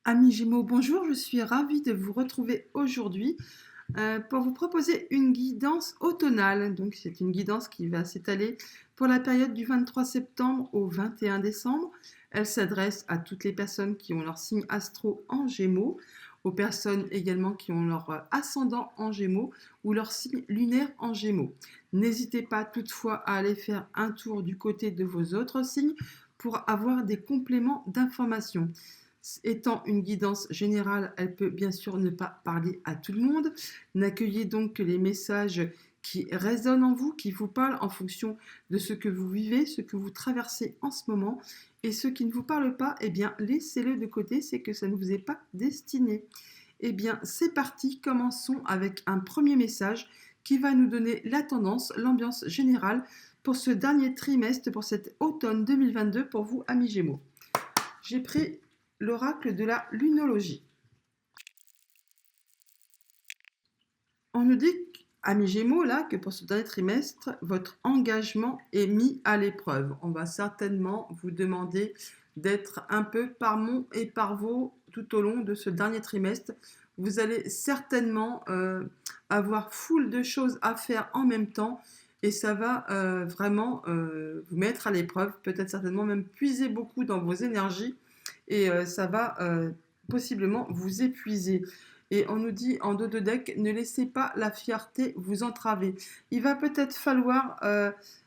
Amis Gémeaux, bonjour, je suis ravie de vous retrouver aujourd'hui pour vous proposer une guidance automnale. Donc c'est une guidance qui va s'étaler pour la période du 23 septembre au 21 décembre. Elle s'adresse à toutes les personnes qui ont leur signe astro en Gémeaux, aux personnes également qui ont leur ascendant en Gémeaux ou leur signe lunaire en Gémeaux. N'hésitez pas toutefois à aller faire un tour du côté de vos autres signes pour avoir des compléments d'informations. Étant une guidance générale, elle peut bien sûr ne pas parler à tout le monde. N'accueillez donc que les messages qui résonnent en vous, qui vous parlent en fonction de ce que vous vivez, ce que vous traversez en ce moment. Et ce qui ne vous parle pas, eh bien, laissez-le de côté, c'est que ça ne vous est pas destiné. Eh bien, c'est parti, commençons avec un premier message qui va nous donner la tendance, l'ambiance générale pour ce dernier trimestre, pour cet automne 2022 pour vous, amis Gémeaux. J'ai pris l'oracle de la lunologie. On nous dit, amis Gémeaux, là, que pour ce dernier trimestre, votre engagement est mis à l'épreuve. On va certainement vous demander d'être un peu par mon et par vos tout au long de ce dernier trimestre. Vous allez certainement avoir foule de choses à faire en même temps et ça va vraiment vous mettre à l'épreuve, peut-être certainement même puiser beaucoup dans vos énergies et ça va possiblement vous épuiser. Et on nous dit en dos de deck, ne laissez pas la fierté vous entraver. Il va peut-être falloir,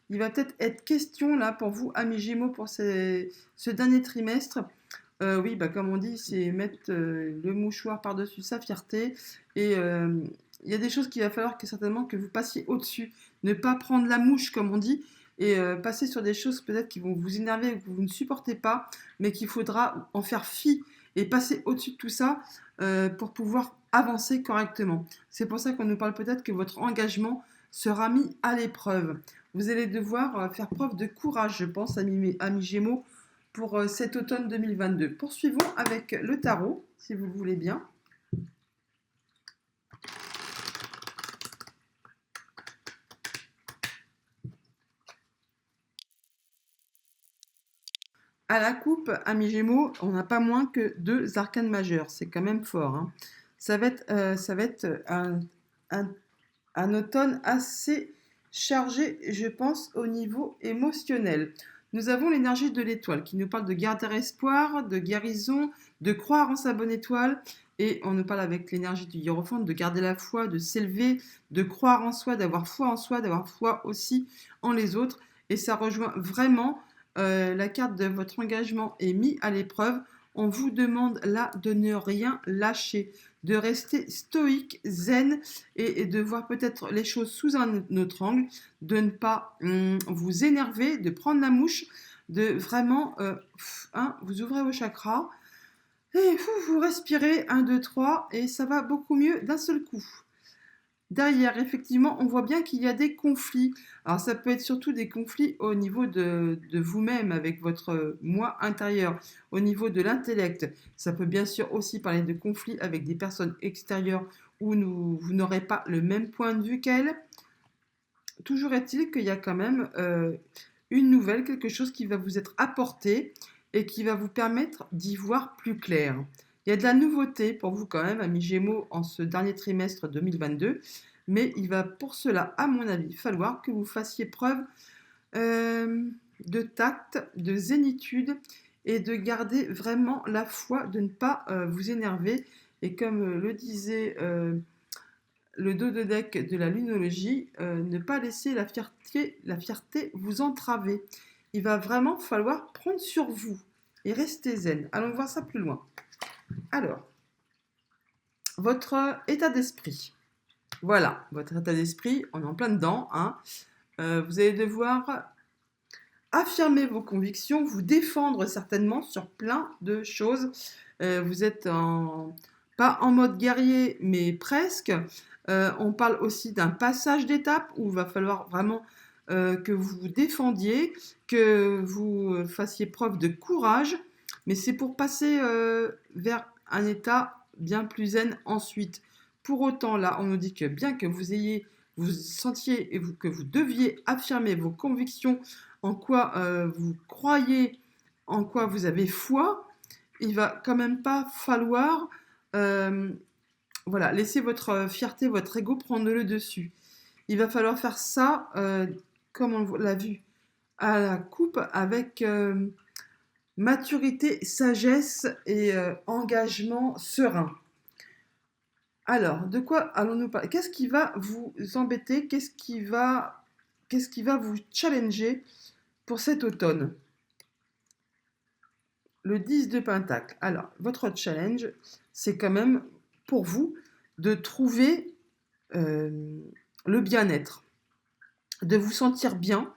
il va peut-être être question là pour vous, amis Gémeaux, pour ce dernier trimestre. Oui, bah, comme on dit, c'est mettre le mouchoir par-dessus sa fierté. Et il y a des choses qu'il va falloir que certainement que vous passiez au-dessus. Ne pas prendre la mouche, comme on dit, et passer sur des choses peut-être qui vont vous énerver, que vous ne supportez pas, mais qu'il faudra en faire fi et passer au-dessus de tout ça pour pouvoir avancer correctement. C'est pour ça qu'on nous parle peut-être que votre engagement sera mis à l'épreuve. Vous allez devoir faire preuve de courage, je pense, amis Gémeaux, pour cet automne 2022. Poursuivons avec le tarot, si vous le voulez bien. À la coupe, amis Gémeaux, on n'a pas moins que deux arcanes majeures. C'est quand même fort, hein. Ça va être un, un automne assez chargé, je pense, au niveau émotionnel. Nous avons l'énergie de l'étoile qui nous parle de garder espoir, de guérison, de croire en sa bonne étoile. Et on nous parle avec l'énergie du hiérophant de garder la foi, de s'élever, de croire en soi, d'avoir foi aussi en les autres. Et ça rejoint vraiment la carte de votre engagement est mise à l'épreuve. On vous demande là de ne rien lâcher, de rester stoïque, zen et de voir peut-être les choses sous un autre angle, de ne pas vous énerver, de prendre la mouche, de vraiment, vous ouvrez vos chakras et vous respirez 1, 2, 3 et ça va beaucoup mieux d'un seul coup. Derrière, effectivement, on voit bien qu'il y a des conflits. Alors, ça peut être surtout des conflits au niveau de vous-même, avec votre moi intérieur, au niveau de l'intellect. Ça peut bien sûr aussi parler de conflits avec des personnes extérieures où vous n'aurez pas le même point de vue qu'elles. Toujours est-il qu'il y a quand même une nouvelle, quelque chose qui va vous être apporté et qui va vous permettre d'y voir plus clair. Il y a de la nouveauté pour vous quand même, amis Gémeaux, en ce dernier trimestre 2022, mais il va pour cela, à mon avis, falloir que vous fassiez preuve euh, de tact, de zénitude et de garder vraiment la foi, de ne pas vous énerver. Et comme le disait le dos de deck de la lunologie, ne pas laisser la fierté vous entraver. Il va vraiment falloir prendre sur vous et rester zen. Allons voir ça plus loin. Alors, votre état d'esprit. Voilà, votre état d'esprit, on est en plein dedans, hein. Vous allez devoir affirmer vos convictions, vous défendre certainement sur plein de choses. Vous êtes pas en mode guerrier, mais presque. On parle aussi d'un passage d'étape où il va falloir vraiment que vous vous défendiez, que vous fassiez preuve de courage, mais c'est pour passer vers un état bien plus zen ensuite. Pour autant, là, on nous dit que bien que vous sentiez et que vous deviez affirmer vos convictions, en quoi vous croyez, en quoi vous avez foi, il va quand même pas falloir voilà, laisser votre fierté, votre ego prendre le dessus. Il va falloir faire ça, comme on l'a vu à la coupe, avec maturité, sagesse et engagement serein. Alors, de quoi allons-nous parler? Qu'est-ce qui va vous embêter? Qu'est-ce qui va vous challenger pour cet automne? Le 10 de Pentacle. Alors, votre challenge, c'est quand même pour vous de trouver le bien-être, de vous sentir bien,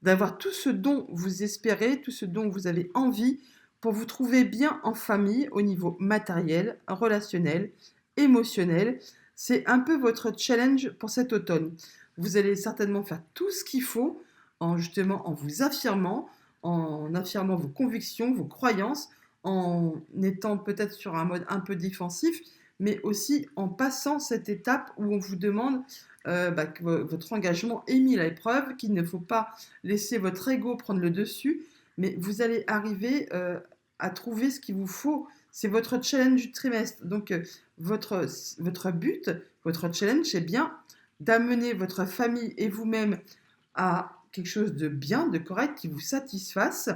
d'avoir tout ce dont vous espérez, tout ce dont vous avez envie pour vous trouver bien en famille au niveau matériel, relationnel, émotionnel. C'est un peu votre challenge pour cet automne. Vous allez certainement faire tout ce qu'il faut justement en vous affirmant, en affirmant vos convictions, vos croyances, en étant peut-être sur un mode un peu défensif, mais aussi en passant cette étape où on vous demande que votre engagement est mis à l'épreuve, qu'il ne faut pas laisser votre ego prendre le dessus, mais vous allez arriver à trouver ce qu'il vous faut. C'est votre challenge du trimestre. Donc, votre but, votre challenge, c'est bien d'amener votre famille et vous-même à quelque chose de bien, de correct, qui vous satisfasse.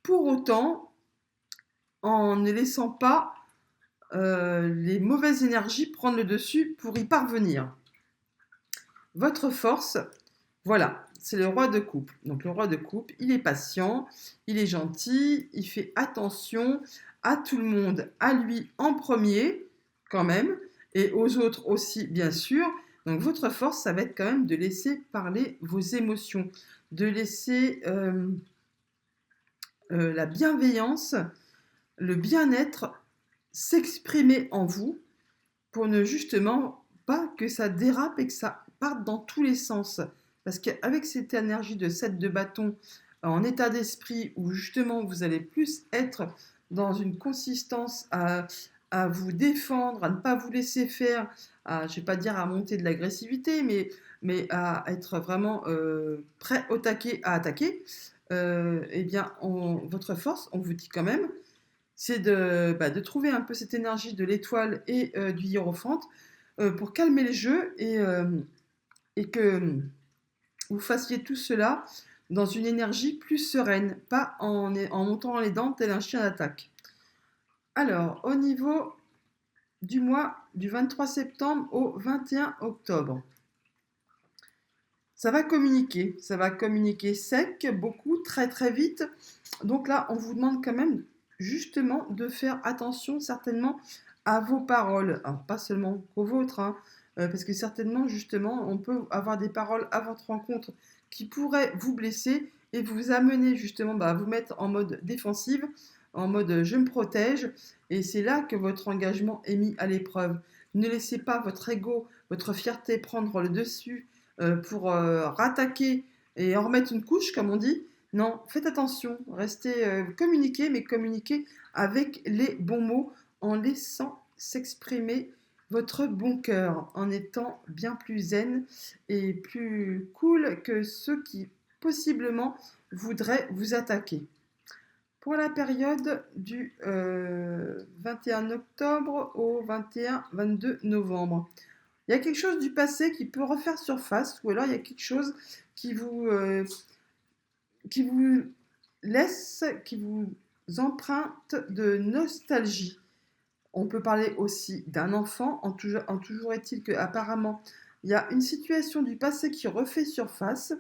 Pour autant, en ne laissant pas les mauvaises énergies prendre le dessus pour y parvenir. Votre force, voilà, c'est le roi de coupe. Donc le roi de coupe, il est patient, il est gentil, il fait attention à tout le monde, à lui en premier quand même, et aux autres aussi bien sûr. Donc votre force, ça va être quand même de laisser parler vos émotions, de laisser la bienveillance, le bien-être s'exprimer en vous pour ne justement pas que ça dérape et que ça parte dans tous les sens. Parce qu'avec cette énergie de 7 de bâton, en état d'esprit où justement vous allez plus être dans une consistance à vous défendre, à ne pas vous laisser faire, je ne vais pas dire à monter de l'agressivité, mais à être vraiment prêt au taquet à attaquer, eh bien, votre force, on vous dit quand même, c'est de trouver un peu cette énergie de l'étoile et du hiérophante pour calmer le jeu et que vous fassiez tout cela dans une énergie plus sereine, pas en montant les dents tel un chien d'attaque. Alors, au niveau du mois du 23 septembre au 21 octobre, ça va communiquer sec, beaucoup, très très vite. Donc là, on vous demande quand même justement de faire attention certainement à vos paroles. Alors pas seulement aux vôtres, hein, parce que certainement justement, on peut avoir des paroles à votre rencontre qui pourraient vous blesser et vous amener justement à vous mettre en mode défensive, en mode je me protège. Et c'est là que votre engagement est mis à l'épreuve. Ne laissez pas votre ego, votre fierté prendre le dessus pour rattaquer et en remettre une couche, comme on dit. Non, faites attention, restez communiquez, mais communiquez avec les bons mots, en laissant s'exprimer votre bon cœur, en étant bien plus zen et plus cool que ceux qui possiblement voudraient vous attaquer. Pour la période du 21 octobre au 21-22 novembre, il y a quelque chose du passé qui peut refaire surface, ou alors il y a quelque chose qui qui vous laisse, qui vous emprunte de nostalgie. On peut parler aussi d'un enfant, en toujours est-il qu'apparemment, il y a une situation du passé qui refait surface,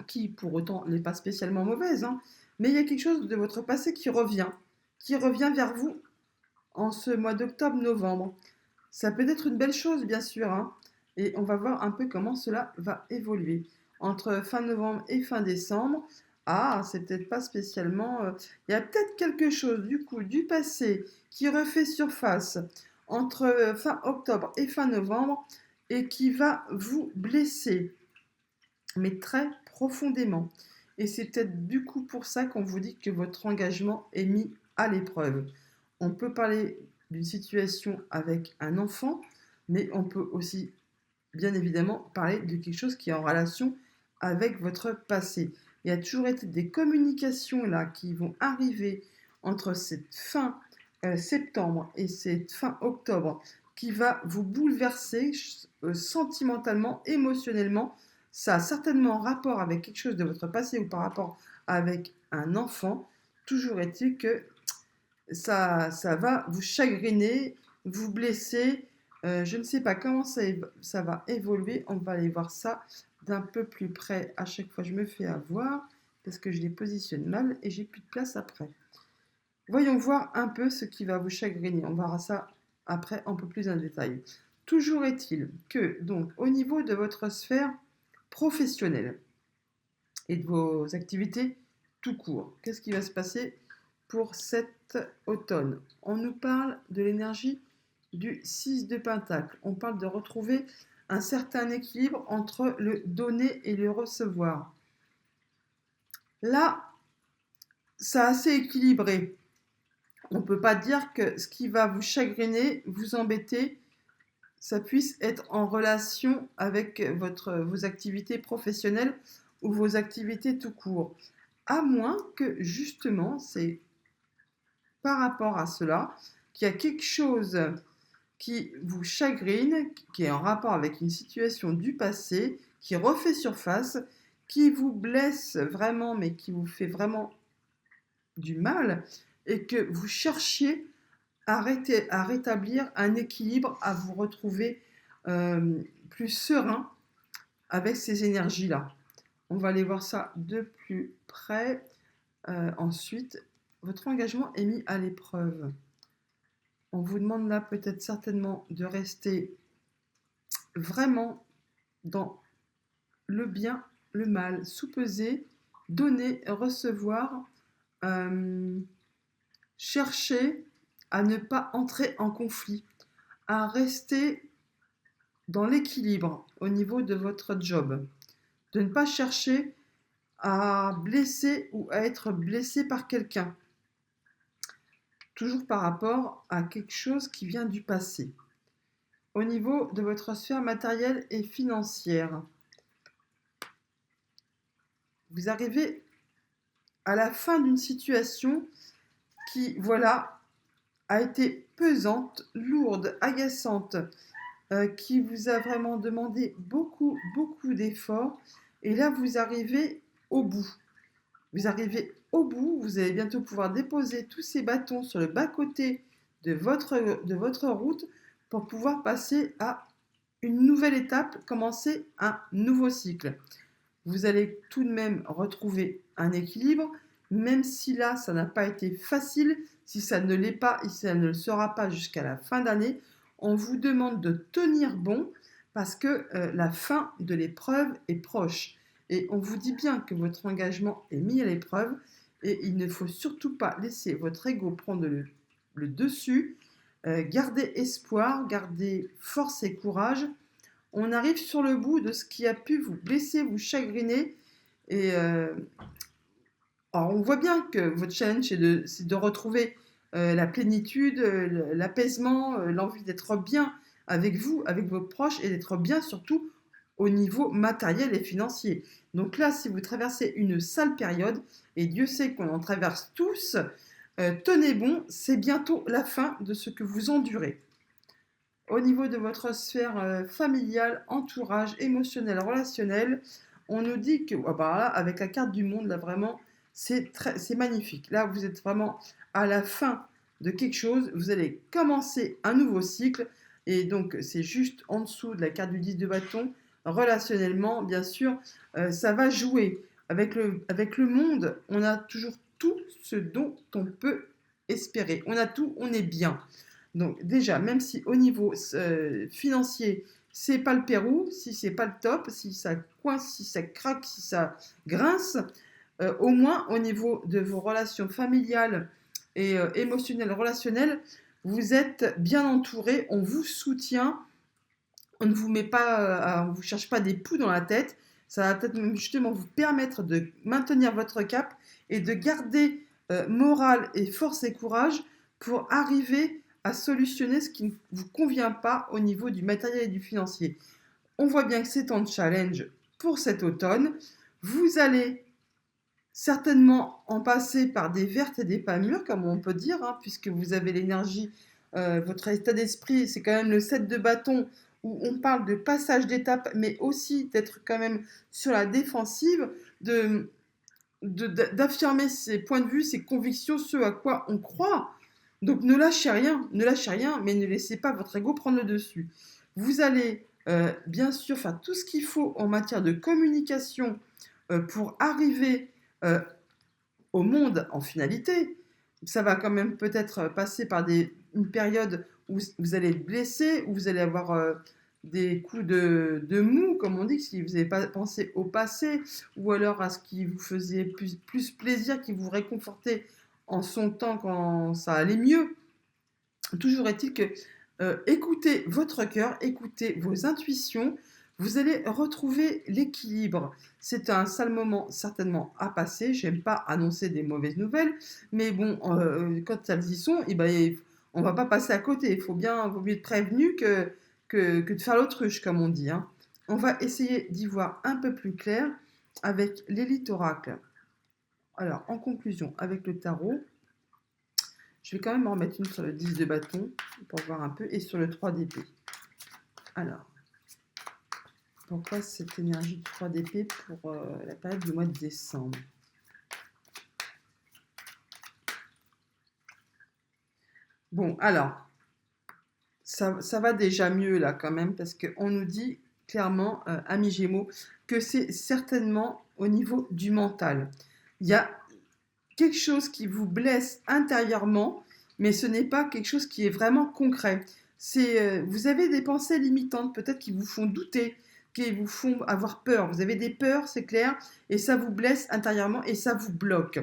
qui pour autant n'est pas spécialement mauvaise, hein, mais il y a quelque chose de votre passé qui revient vers vous en ce mois d'octobre-novembre. Ça peut être une belle chose, bien sûr, hein, et on va voir un peu comment cela va évoluer. Entre fin novembre et fin décembre, c'est peut-être pas spécialement. Il y a peut-être quelque chose du coup du passé qui refait surface entre fin octobre et fin novembre et qui va vous blesser, mais très profondément. Et c'est peut-être du coup pour ça qu'on vous dit que votre engagement est mis à l'épreuve. On peut parler d'une situation avec un enfant, mais on peut aussi, bien évidemment, parler de quelque chose qui est en relation avec votre passé. Il y a toujours été des communications là qui vont arriver entre cette fin septembre et cette fin octobre qui va vous bouleverser sentimentalement, émotionnellement. Ça a certainement rapport avec quelque chose de votre passé ou par rapport avec un enfant. Toujours est-il que ça va vous chagriner, vous blesser. Je ne sais pas comment ça va évoluer. On va aller voir ça d'un peu plus près. À chaque fois, je me fais avoir parce que je les positionne mal et j'ai plus de place après. Voyons voir un peu ce qui va vous chagriner. On verra ça après un peu plus en détail. Toujours est-il que, donc, au niveau de votre sphère professionnelle et de vos activités tout court, qu'est-ce qui va se passer pour cet automne? On nous parle de l'énergie du 6 de Pentacle. On parle de retrouver un certain équilibre entre le donner et le recevoir. Là, c'est assez équilibré. On ne peut pas dire que ce qui va vous chagriner, vous embêter, ça puisse être en relation avec vos activités professionnelles ou vos activités tout court. À moins que justement, c'est par rapport à cela qu'il y a quelque chose qui vous chagrine, qui est en rapport avec une situation du passé, qui refait surface, qui vous blesse vraiment, mais qui vous fait vraiment du mal, et que vous cherchiez à rétablir un équilibre, à vous retrouver plus serein avec ces énergies-là. On va aller voir ça de plus près. Ensuite, votre engagement est mis à l'épreuve. On vous demande là peut-être certainement de rester vraiment dans le bien, le mal, sous-peser, donner, recevoir, chercher à ne pas entrer en conflit, à rester dans l'équilibre au niveau de votre job, de ne pas chercher à blesser ou à être blessé par quelqu'un, toujours par rapport à quelque chose qui vient du passé. Au niveau de votre sphère matérielle et financière, vous arrivez à la fin d'une situation qui, voilà, a été pesante, lourde, agaçante, qui vous a vraiment demandé beaucoup, beaucoup d'efforts. Et là, vous arrivez au bout. Vous arrivez au bout, vous allez bientôt pouvoir déposer tous ces bâtons sur le bas-côté de votre route pour pouvoir passer à une nouvelle étape, commencer un nouveau cycle. Vous allez tout de même retrouver un équilibre, même si là, ça n'a pas été facile, si ça ne l'est pas et si ça ne le sera pas jusqu'à la fin d'année, on vous demande de tenir bon parce que la fin de l'épreuve est proche. Et on vous dit bien que votre engagement est mis à l'épreuve et il ne faut surtout pas laisser votre ego prendre le dessus. Gardez espoir, gardez force et courage. On arrive sur le bout de ce qui a pu vous blesser, vous chagriner. Et alors on voit bien que votre challenge, c'est de retrouver la plénitude, l'apaisement, l'envie d'être bien avec vous, avec vos proches et d'être bien surtout au niveau matériel et financier. Donc là, si vous traversez une sale période, et Dieu sait qu'on en traverse tous, tenez bon, c'est bientôt la fin de ce que vous endurez. Au niveau de votre sphère familiale, entourage, émotionnel, relationnel, on nous dit que, ah bah là, avec la carte du monde, là vraiment, c'est magnifique. Là, vous êtes vraiment à la fin de quelque chose, vous allez commencer un nouveau cycle, et donc c'est juste en dessous de la carte du 10 de bâton, relationnellement, bien sûr, ça va jouer. Avec le monde, on a toujours tout ce dont on peut espérer. On a tout, on est bien. Donc déjà, même si au niveau financier, c'est pas le Pérou, si c'est pas le top, si ça coince, si ça craque, si ça grince, au moins au niveau de vos relations familiales et émotionnelles, relationnelles, vous êtes bien entouré, on vous soutient, on ne vous met pas, on vous cherche pas des poux dans la tête. Ça va peut-être justement vous permettre de maintenir votre cap et de garder morale et force et courage pour arriver à solutionner ce qui ne vous convient pas au niveau du matériel et du financier. On voit bien que c'est un challenge pour cet automne. Vous allez certainement en passer par des vertes et des pas mûres, comme on peut dire, hein, puisque vous avez l'énergie, votre état d'esprit, c'est quand même le 7 de bâton, où on parle de passage d'étape, mais aussi d'être quand même sur la défensive, d'affirmer ses points de vue, ses convictions, ce à quoi on croit. Donc ne lâchez rien, mais ne laissez pas votre ego prendre le dessus. Vous allez bien sûr faire tout ce qu'il faut en matière de communication pour arriver euh, au monde en finalité. Ça va quand même peut-être passer par une période où vous allez être blessé, où vous allez avoir des coups de mou, comme on dit, si vous n'avez pas pensé au passé, ou alors à ce qui vous faisait plus plaisir, qui vous réconfortait en son temps quand ça allait mieux. Toujours est-il que écoutez votre cœur, écoutez vos intuitions, vous allez retrouver l'équilibre. C'est un sale moment certainement à passer. J'aime pas annoncer des mauvaises nouvelles, mais bon, quand elles y sont, eh ben, on va pas passer à côté. Vaut mieux être prévenu que de faire l'autruche, comme on dit, hein. On va essayer d'y voir un peu plus clair avec l'élite oracle. Alors, en conclusion, avec le tarot, je vais quand même en remettre une sur le 10 de bâton pour voir un peu et sur le 3 d'épée. Alors, pourquoi cette énergie de 3 d'épée pour la période du mois de décembre? Bon, alors, ça va déjà mieux là quand même parce qu'on nous dit clairement, amis Gémeaux, que c'est certainement au niveau du mental. Il y a quelque chose qui vous blesse intérieurement, mais ce n'est pas quelque chose qui est vraiment concret. Vous avez des pensées limitantes, peut-être qui vous font douter, qui vous font avoir peur. Vous avez des peurs, c'est clair, et ça vous blesse intérieurement et ça vous bloque.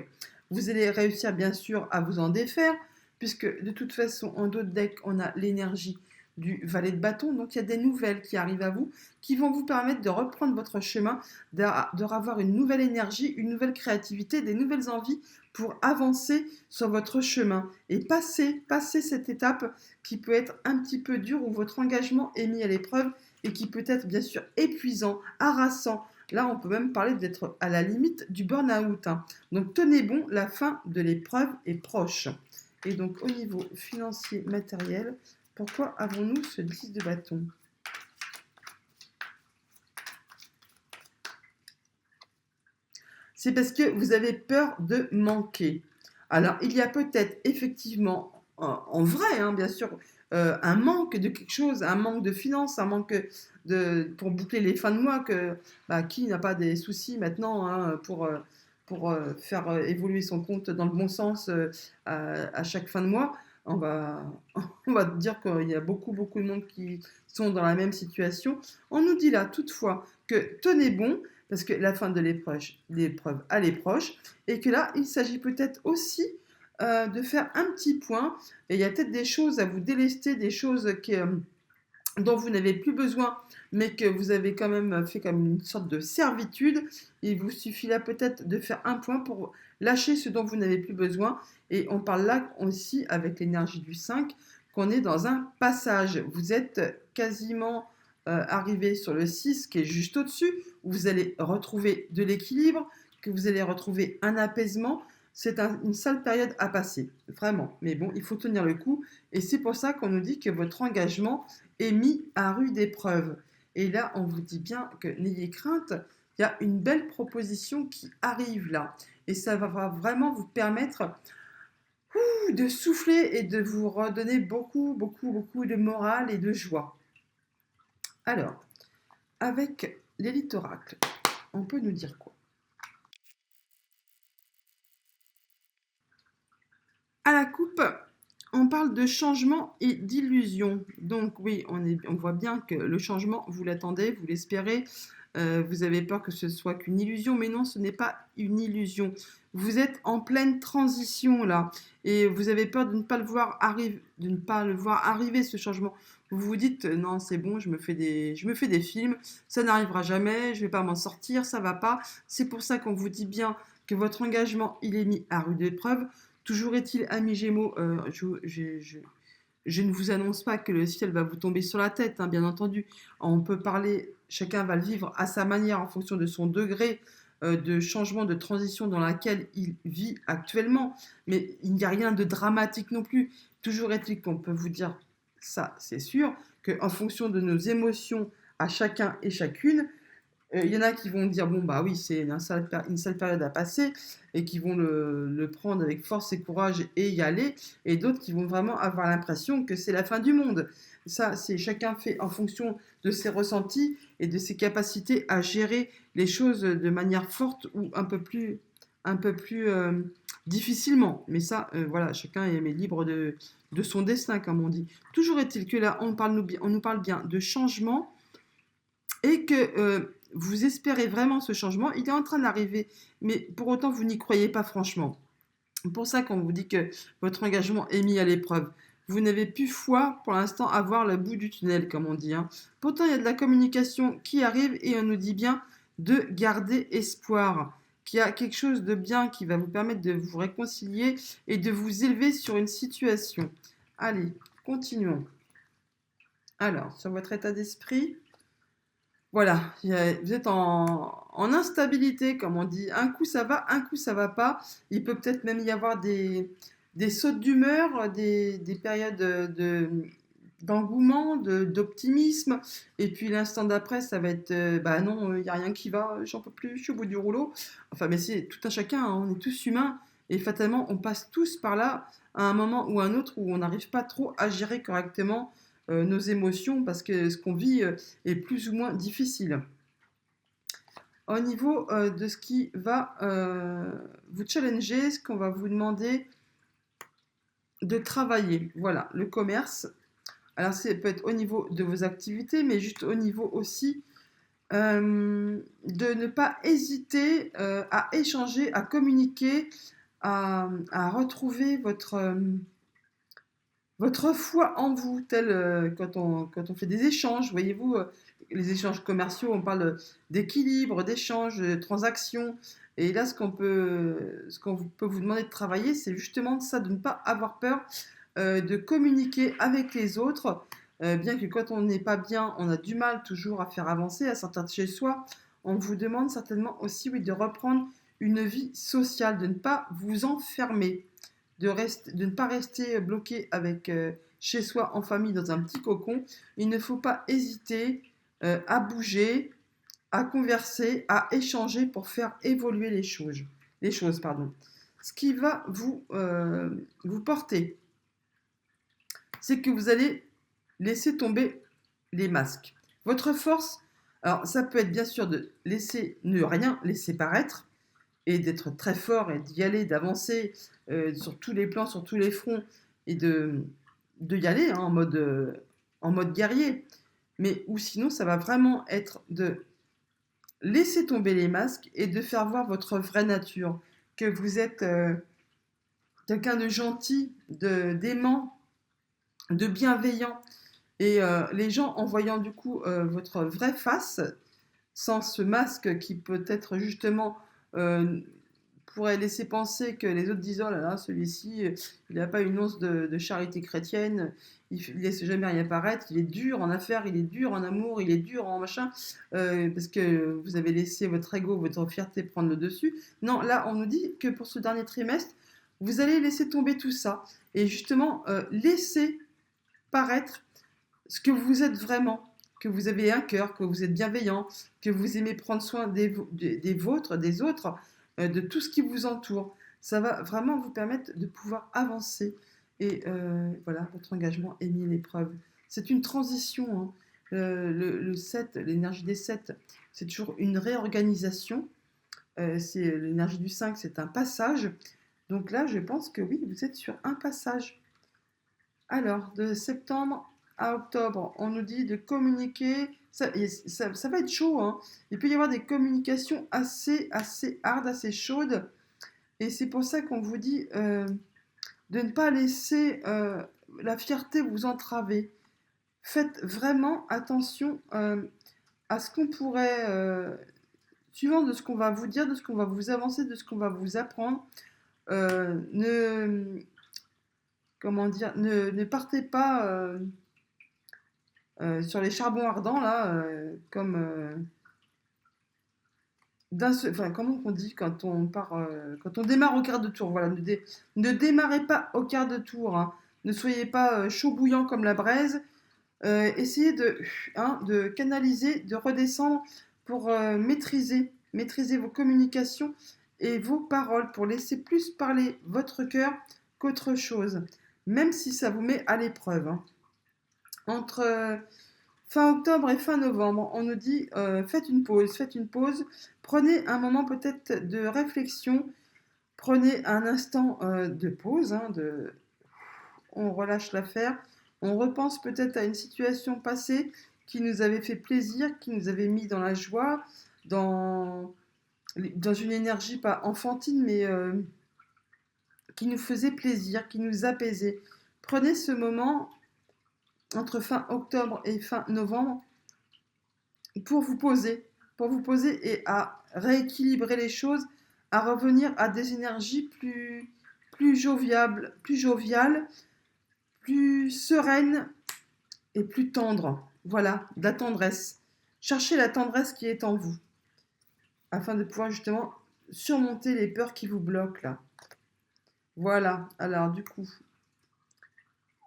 Vous allez réussir bien sûr à vous en défaire, puisque de toute façon, en dos de deck, on a l'énergie du valet de bâton. Donc il y a des nouvelles qui arrivent à vous, qui vont vous permettre de reprendre votre chemin, de avoir une nouvelle énergie, une nouvelle créativité, des nouvelles envies pour avancer sur votre chemin et passer cette étape qui peut être un petit peu dure, où votre engagement est mis à l'épreuve et qui peut être bien sûr épuisant, harassant. Là, on peut même parler d'être à la limite du burn-out, hein. Donc tenez bon, la fin de l'épreuve est proche. Et donc au niveau financier, matériel, pourquoi avons-nous ce 10 de bâton? C'est parce que vous avez peur de manquer. Alors, il y a peut-être effectivement, en vrai, hein, bien sûr, un manque de quelque chose, un manque de finances, un manque pour boucler les fins de mois, qui n'a pas des soucis maintenant, hein, pour faire évoluer son compte dans le bon sens à chaque fin de mois. On va, on va dire qu'il y a beaucoup, beaucoup de monde qui sont dans la même situation. On nous dit là, toutefois, que tenez bon, parce que la fin de l'épreuve elle est proche, et que là, il s'agit peut-être aussi de faire un petit point, et il y a peut-être des choses à vous délester, des choses dont vous n'avez plus besoin, mais que vous avez quand même fait comme une sorte de servitude. Il vous suffit là peut-être de faire un point pour lâcher ce dont vous n'avez plus besoin, et on parle là aussi avec l'énergie du 5 qu'on est dans un passage. Vous êtes quasiment arrivé sur le 6 qui est juste au-dessus, où vous allez retrouver de l'équilibre, que vous allez retrouver un apaisement. C'est une sale période à passer, vraiment. Mais bon, il faut tenir le coup. Et c'est pour ça qu'on nous dit que votre engagement est mis à rude épreuve. Et là, on vous dit bien que n'ayez crainte, il y a une belle proposition qui arrive là. Et ça va vraiment vous permettre de souffler et de vous redonner beaucoup, beaucoup, beaucoup de morale et de joie. Alors, avec l'élite oracle, on peut nous dire quoi? À la coupe, on parle de changement et d'illusion. Donc oui, on voit bien que le changement, vous l'attendez, vous l'espérez, vous avez peur que ce soit qu'une illusion, mais non, ce n'est pas une illusion. Vous êtes en pleine transition là, et vous avez peur de ne pas le voir arriver ce changement. Vous vous dites non, c'est bon, je me fais des films, ça n'arrivera jamais, je vais pas m'en sortir, ça va pas. C'est pour ça qu'on vous dit bien que votre engagement il est mis à rude épreuve. Toujours est-il, amis Gémeaux, je ne vous annonce pas que le ciel va vous tomber sur la tête, hein, bien entendu. On peut parler, chacun va le vivre à sa manière en fonction de son degré de changement, de transition dans laquelle il vit actuellement, mais il n'y a rien de dramatique non plus. Toujours est-il qu'on peut vous dire, ça c'est sûr, qu'en fonction de nos émotions à chacun et chacune, il y en a qui vont dire, bon, bah oui, c'est une sale période à passer, et qui vont le prendre avec force et courage et y aller, et d'autres qui vont vraiment avoir l'impression que c'est la fin du monde. Ça, c'est chacun fait en fonction de ses ressentis et de ses capacités à gérer les choses de manière forte ou un peu plus difficilement. Mais ça, voilà, chacun est libre de son destin, comme on dit. Toujours est-il que là, on nous parle bien de changement et que vous espérez vraiment ce changement, il est en train d'arriver, mais pour autant vous n'y croyez pas franchement. C'est pour ça qu'on vous dit que votre engagement est mis à l'épreuve. Vous n'avez plus foi pour l'instant à voir le bout du tunnel, comme on dit, hein. Pourtant, il y a de la communication qui arrive et on nous dit bien de garder espoir, qu'il y a quelque chose de bien qui va vous permettre de vous réconcilier et de vous élever sur une situation. Allez, continuons. Alors, sur votre état d'esprit, voilà, vous êtes en instabilité, comme on dit. Un coup ça va, un coup ça va pas. Il peut peut-être même y avoir des sautes d'humeur, des périodes d'engouement, d'optimisme. Et puis l'instant d'après, ça va être bah non, il n'y a rien qui va, j'en peux plus, je suis au bout du rouleau. Enfin, mais c'est tout un chacun, hein, on est tous humains. Et fatalement, on passe tous par là à un moment ou un autre où on n'arrive pas trop à gérer correctement nos émotions parce que ce qu'on vit est plus ou moins difficile. Au niveau de ce qui va vous challenger, ce qu'on va vous demander de travailler. Voilà, le commerce. Alors, ça peut être au niveau de vos activités, mais juste au niveau aussi de ne pas hésiter à échanger, à communiquer, à retrouver votre foi en vous, tel quand on fait des échanges, voyez-vous, les échanges commerciaux, on parle d'équilibre, d'échange, de transactions. Et là, ce qu'on peut vous demander de travailler, c'est justement ça, de ne pas avoir peur de communiquer avec les autres, bien que quand on n'est pas bien, on a du mal toujours à faire avancer, à sortir de chez soi. On vous demande certainement aussi, oui, de reprendre une vie sociale, de ne pas vous enfermer, de ne pas rester bloqué avec chez soi en famille dans un petit cocon. Il ne faut pas hésiter à bouger, à converser, à échanger pour faire évoluer les choses, pardon. Ce qui va vous porter, c'est que vous allez laisser tomber les masques. Votre force, alors ça peut être bien sûr de ne rien laisser paraître et d'être très fort et d'y aller, d'avancer sur tous les plans, sur tous les fronts et de y aller hein, en mode guerrier. Mais ou sinon, ça va vraiment être de laisser tomber les masques et de faire voir votre vraie nature, que vous êtes quelqu'un de gentil, d'aimant, de bienveillant. Et les gens, en voyant du coup votre vraie face, sans ce masque qui peut être justement euh, pourrait laisser penser que les autres disent oh là là, celui-ci, il n'a pas une once de charité chrétienne, il ne laisse jamais rien paraître, il est dur en affaires, il est dur en amour, il est dur en machin, parce que vous avez laissé votre ego, votre fierté prendre le dessus. Non, là, on nous dit que pour ce dernier trimestre, vous allez laisser tomber tout ça et justement laisser paraître ce que vous êtes vraiment, que vous avez un cœur, que vous êtes bienveillant, que vous aimez prendre soin des vôtres, des autres, de tout ce qui vous entoure. Ça va vraiment vous permettre de pouvoir avancer. Et voilà, votre engagement est mis à l'épreuve. C'est une transition. Hein. Le 7, l'énergie des 7, c'est toujours une réorganisation. C'est l'énergie du 5, c'est un passage. Donc là, je pense que oui, vous êtes sur un passage. Alors, de septembre à octobre, on nous dit de communiquer. Ça va être chaud, hein. Il peut y avoir des communications assez hard, assez chaudes. Et c'est pour ça qu'on vous dit de ne pas laisser la fierté vous entraver. Faites vraiment attention à ce qu'on pourrait, suivant de ce qu'on va vous dire, de ce qu'on va vous avancer, de ce qu'on va vous apprendre. Ne, comment dire, ne partez pas sur les charbons ardents, là, comme enfin, comment on dit quand on part, quand on démarre au quart de tour, voilà, ne démarrez pas au quart de tour, hein. Ne soyez pas chaud bouillant comme la braise. Essayez de canaliser, de redescendre pour maîtriser vos communications et vos paroles, pour laisser plus parler votre cœur qu'autre chose, même si ça vous met à l'épreuve, hein. Entre fin octobre et fin novembre, on nous dit faites une pause, prenez un moment peut-être de réflexion, prenez un instant de pause, hein, on relâche l'affaire, on repense peut-être à une situation passée qui nous avait fait plaisir, qui nous avait mis dans la joie, dans, dans une énergie pas enfantine, mais qui nous faisait plaisir, qui nous apaisait. Prenez ce moment entre fin octobre et fin novembre pour vous poser, et à rééquilibrer les choses, à revenir à des énergies plus joviales, plus sereines et plus tendres. Voilà, de la tendresse. Cherchez la tendresse qui est en vous, afin de pouvoir justement surmonter les peurs qui vous bloquent là. Voilà, alors du coup,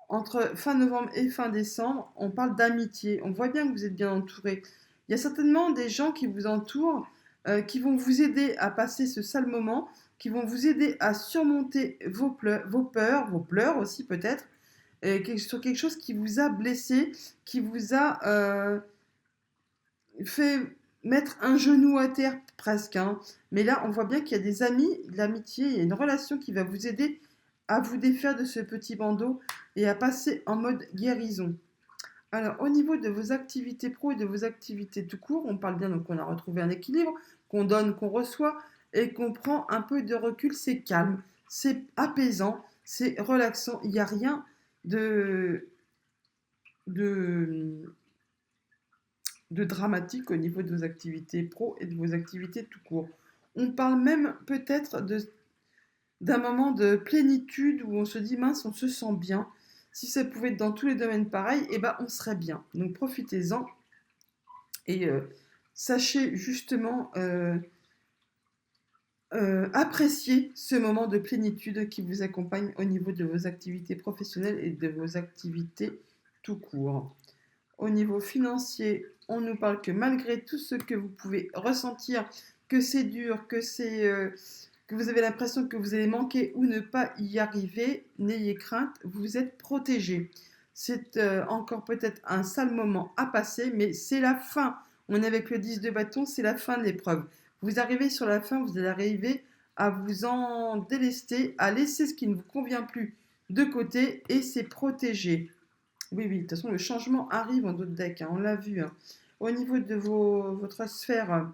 entre fin novembre et fin décembre, on parle d'amitié. On voit bien que vous êtes bien entouré. Il y a certainement des gens qui vous entourent, qui vont vous aider à passer ce sale moment, qui vont vous aider à surmonter vos peurs, vos pleurs aussi peut-être, sur quelque chose qui vous a blessé, qui vous a fait mettre un genou à terre presque, hein. Mais là, on voit bien qu'il y a des amis, de l'amitié, il y a une relation qui va vous aider à vous défaire de ce petit bandeau et à passer en mode guérison. Alors, au niveau de vos activités pro et de vos activités tout court, on parle bien donc qu'on a retrouvé un équilibre, qu'on donne, qu'on reçoit et qu'on prend un peu de recul. C'est calme, c'est apaisant, c'est relaxant. Il n'y a rien de, de, de dramatique au niveau de vos activités pro et de vos activités tout court. On parle même peut-être d'un moment de plénitude où on se dit mince, on se sent bien. Si ça pouvait être dans tous les domaines pareil, eh ben on serait bien. Donc profitez-en et sachez justement apprécier ce moment de plénitude qui vous accompagne au niveau de vos activités professionnelles et de vos activités tout court. Au niveau financier, on nous parle que malgré tout ce que vous pouvez ressentir, que c'est dur, que vous avez l'impression que vous allez manquer ou ne pas y arriver, n'ayez crainte, vous êtes protégé. C'est encore peut-être un sale moment à passer, mais c'est la fin. On est avec le 10 de bâton, c'est la fin de l'épreuve. Vous arrivez sur la fin, vous allez arriver à vous en délester, à laisser ce qui ne vous convient plus de côté et c'est protégé. Oui, oui, de toute façon, le changement arrive en d'autres decks, hein, on l'a vu, hein. Au niveau de votre sphère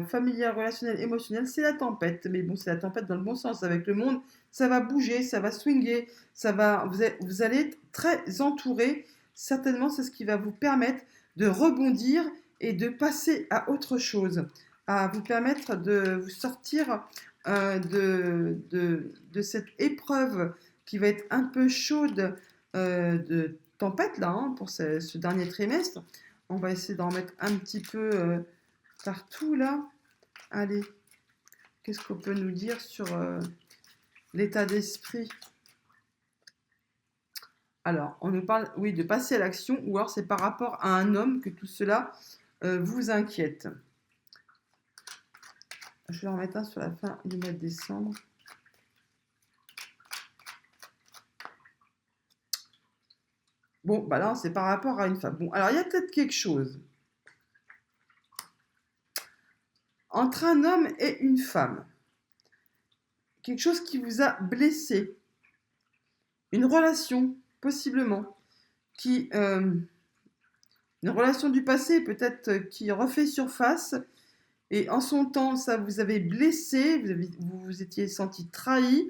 familiale, relationnelle, émotionnelle, c'est la tempête. Mais bon, c'est la tempête dans le bon sens. Avec le monde, ça va bouger, ça va swinguer, vous allez être très entouré. Certainement, c'est ce qui va vous permettre de rebondir et de passer à autre chose, à vous permettre de vous sortir de cette épreuve qui va être un peu chaude de tempête là, hein, pour ce dernier trimestre. On va essayer d'en mettre un petit peu partout là. Allez, qu'est-ce qu'on peut nous dire sur l'état d'esprit? Alors, on nous parle, oui, de passer à l'action, ou alors c'est par rapport à un homme que tout cela vous inquiète. Je vais en mettre un sur la fin du mois de décembre. Bon, bah là, c'est par rapport à une femme. Bon, alors il y a peut-être quelque chose entre un homme et une femme. Quelque chose qui vous a blessé. Une relation, possiblement, une relation du passé, peut-être, qui refait surface. Et en son temps, ça vous avait blessé, vous vous étiez senti trahi.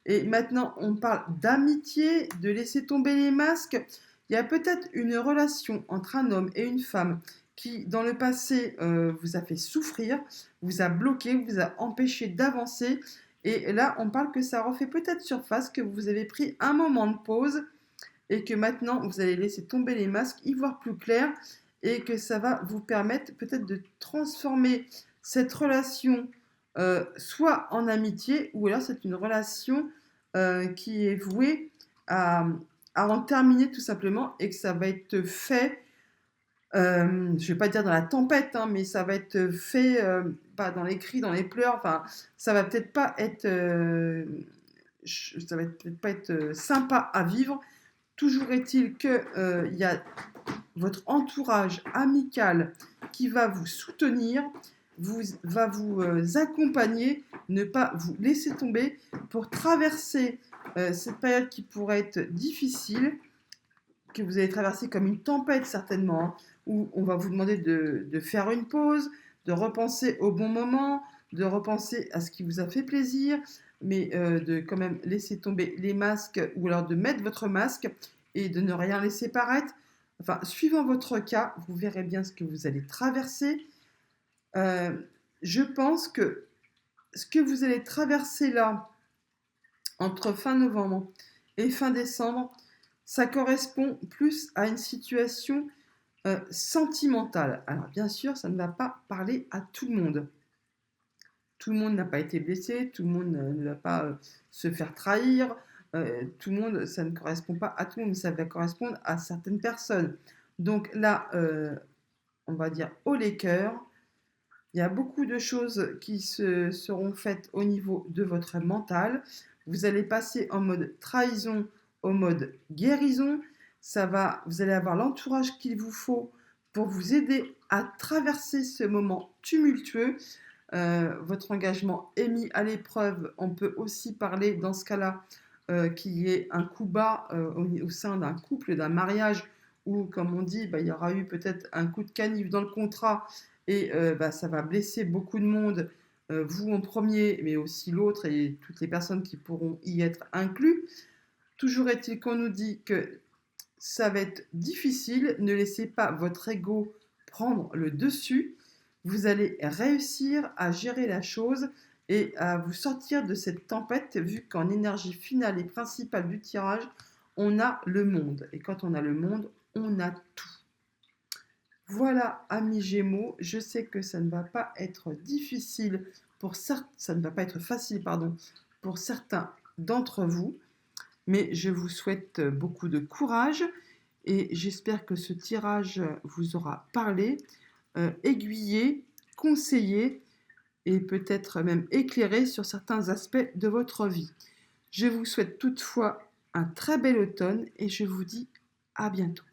Et maintenant, on parle d'amitié, de laisser tomber les masques. Il y a peut-être une relation entre un homme et une femme qui, dans le passé, vous a fait souffrir, vous a bloqué, vous a empêché d'avancer. Et là, on parle que ça refait peut-être surface, que vous avez pris un moment de pause et que maintenant, vous allez laisser tomber les masques, y voir plus clair et que ça va vous permettre peut-être de transformer cette relation soit en amitié ou alors c'est une relation qui est vouée à, à en terminer tout simplement et que ça va être fait, je ne vais pas dire dans la tempête, hein, mais ça va être fait pas dans les cris, dans les pleurs, enfin ça va peut-être pas être, ça va peut-être pas être sympa à vivre. Toujours est-il que il y a votre entourage amical qui va vous soutenir, va vous accompagner, ne pas vous laisser tomber pour traverser cette période qui pourrait être difficile, que vous allez traverser comme une tempête certainement, hein, où on va vous demander de faire une pause, de repenser au bon moment, de repenser à ce qui vous a fait plaisir, mais de quand même laisser tomber les masques ou alors de mettre votre masque et de ne rien laisser paraître. Enfin, suivant votre cas, vous verrez bien ce que vous allez traverser. Euh, je pense que ce que vous allez traverser là, entre fin novembre et fin décembre, ça correspond plus à une situation sentimentale. Alors bien sûr, ça ne va pas parler à tout le monde. Tout le monde n'a pas été blessé, tout le monde ne va pas se faire trahir, tout le monde, ça ne correspond pas à tout le monde, mais ça va correspondre à certaines personnes. Donc là, on va dire haut les cœurs, il y a beaucoup de choses qui seront faites au niveau de votre mental. Vous allez passer en mode trahison au mode guérison. Vous allez avoir l'entourage qu'il vous faut pour vous aider à traverser ce moment tumultueux. Votre engagement est mis à l'épreuve. On peut aussi parler dans ce cas-là qu'il y ait un coup bas au sein d'un couple, d'un mariage, où, comme on dit, il y aura eu peut-être un coup de canif dans le contrat et ça va blesser beaucoup de monde, vous en premier, mais aussi l'autre et toutes les personnes qui pourront y être inclus. Toujours est-il qu'on nous dit que ça va être difficile, ne laissez pas votre ego prendre le dessus, vous allez réussir à gérer la chose et à vous sortir de cette tempête, vu qu'en énergie finale et principale du tirage, on a le monde. Et quand on a le monde, on a tout. Voilà, amis Gémeaux, je sais que ça ne va pas être difficile pour certains, ça ne va pas être facile, pardon, pour certains d'entre vous, mais je vous souhaite beaucoup de courage et j'espère que ce tirage vous aura parlé, aiguillé, conseillé et peut-être même éclairé sur certains aspects de votre vie. Je vous souhaite toutefois un très bel automne et je vous dis à bientôt.